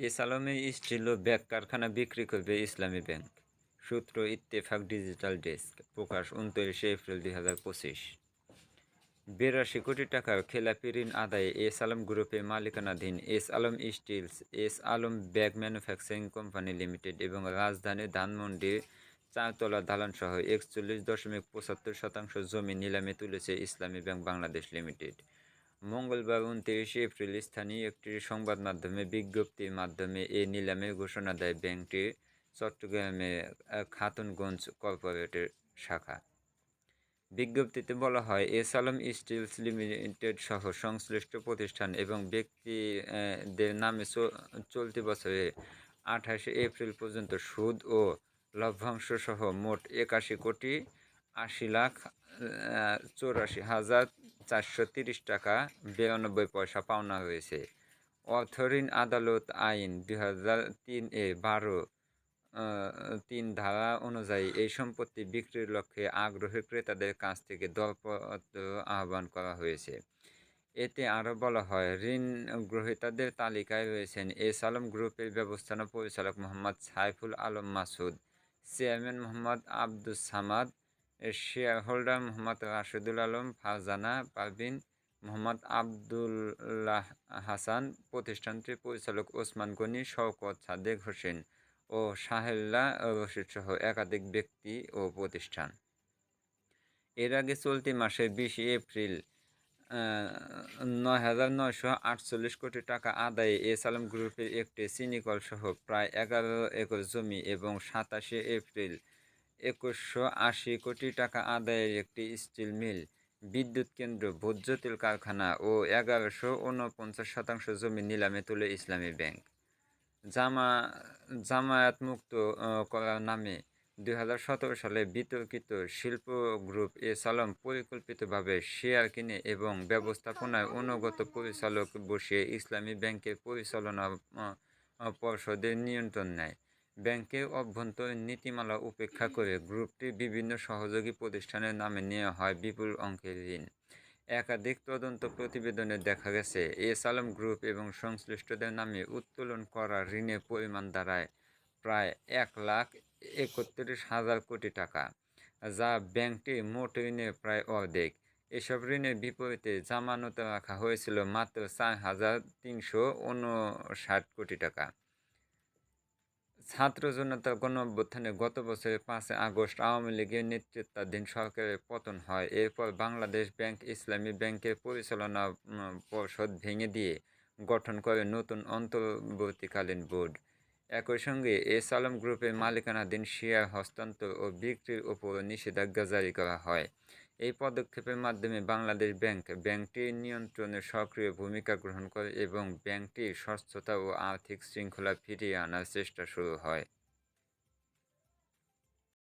S আলমের still ও bag কারখানা বিক্রি করবে ইসলামী ব্যাংক। সূত্র ইত্তেফাক ডিজিটাল ডেস্ক। প্রকাশ 29 এপ্রিল 2025। 82 কোটি টাকার খেলাপি ঋণ আদায়ে এস আলম গ্রুপের মালিকানাধীন S Alam stills, S Alam bag manufacturing company limited এবং রাজধানীর ধানমন্ডির চারতলা দালানসহ 41.75% জমি নিলামে তুলেছে ইসলামী ব্যাংক বাংলাদেশ লিমিটেড। মঙ্গলবার 29 এপ্রিল স্থানীয় একটি সংবাদ মাধ্যমে বিজ্ঞপ্তির মাধ্যমে এ নিলামের ঘোষণা দেয় ব্যাংকটির চট্টগ্রামের খাতুনগঞ্জ কর্পোরেটের শাখা। বিজ্ঞপ্তিতে বলা হয়, এস আলম স্টিলস লিমিটেড সহ সংশ্লিষ্ট প্রতিষ্ঠান এবং ব্যক্তিদের নামে চলতি বছরের 28 এপ্রিল পর্যন্ত সুদ ও লভ্যাংশ সহ মোট 81,84,84,430 টাকা 92 পয়সা পাওনা হয়েছে। অর্থঋণ আদালত আইন 2003 এর 12(3) ধারা অনুযায়ী এই সম্পত্তি বিক্রির লক্ষ্যে আগ্রহী ক্রেতাদের কাছ থেকে দরপত্র আহ্বান করা হয়েছে। এতে আরও বলা হয়, ঋণ গ্রহীতাদের তালিকায় রয়েছেন এস আলম গ্রুপের ব্যবস্থাপনা পরিচালক মোহাম্মদ সাইফুল আলম মাসুদ, চেয়ারম্যান মোহাম্মদ আব্দুস সামাদ, শেয়ারহোল্ডার মোহাম্মদ রাশেদুল আলম, ফারজানা পারভিন, মোহাম্মদ আবদুল্লাহ হাসান, প্রতিষ্ঠানটির পরিচালক ওসমান গনি, শওকত সাদেক হোসেন ও সাহেলা রশিদ সহ একাধিক ব্যক্তি ও প্রতিষ্ঠান। এর আগে চলতি মাসের 20 এপ্রিল 9,948 কোটি টাকা আদায়ে এস আলম গ্রুপের একটি চিনিকল সহ প্রায় 11 একর জমি এবং 27 এপ্রিল 2180 কোটি টাকা আদায়ের একটি স্টিল মিল, বিদ্যুৎ কেন্দ্র, ভোজ্য তেল কারখানা ও 1149% জমি নিলামে তোলে ইসলামী ব্যাংক। জামায়াত-মুক্ত করার নামে 2017 সালে বিতর্কিত শিল্প গ্রুপ এস আলম পরিকল্পিতভাবে শেয়ার কিনে এবং ব্যবস্থাপনায় অনুগত পরিচালক বসিয়ে ইসলামী ব্যাংকের পরিচালনা পর্ষদের নিয়ন্ত্রণ নেয়। ব্যাংকের অভ্যন্তরীণ নীতিমালা উপেক্ষা করে গ্রুপটির বিভিন্ন সহযোগী প্রতিষ্ঠানের নামে নেওয়া হয় বিপুল অঙ্কের ঋণ। একাধিক তদন্ত প্রতিবেদনে দেখা গেছে, এস আলম গ্রুপ এবং সংশ্লিষ্টদের নামে উত্তোলন করা ঋণের পরিমাণ দাঁড়ায় প্রায় 1,31,000 কোটি টাকা, যা ব্যাংকটির মোট ঋণের প্রায় অর্ধেক। এসব ঋণের বিপরীতে জামানতে রাখা হয়েছিল মাত্র 4,359 কোটি টাকা। ছাত্র জনতার গণঅভ্যুত্থানে গত বছরের 5 আগস্ট আওয়ামী লীগের নেতৃত্বাধীন সরকারের পতন হয়। এরপর বাংলাদেশ ব্যাংক ইসলামী ব্যাংকের পরিচালনা পর্ষদ ভেঙে দিয়ে গঠন করে নতুন অন্তর্বর্তীকালীন বোর্ড। একই সঙ্গে এস আলম গ্রুপের মালিকানাধীন শেয়ার হস্তান্তর ও বিক্রির ওপরও নিষেধাজ্ঞা জারি করা হয়। এই পদক্ষেপের মাধ্যমে বাংলাদেশ ব্যাংক ব্যাংকটির নিয়ন্ত্রণে সক্রিয় ভূমিকা গ্রহণ করে এবং ব্যাংকটির স্বচ্ছতা ও আর্থিক শৃঙ্খলা ফিরিয়ে আনার চেষ্টা শুরু হয়।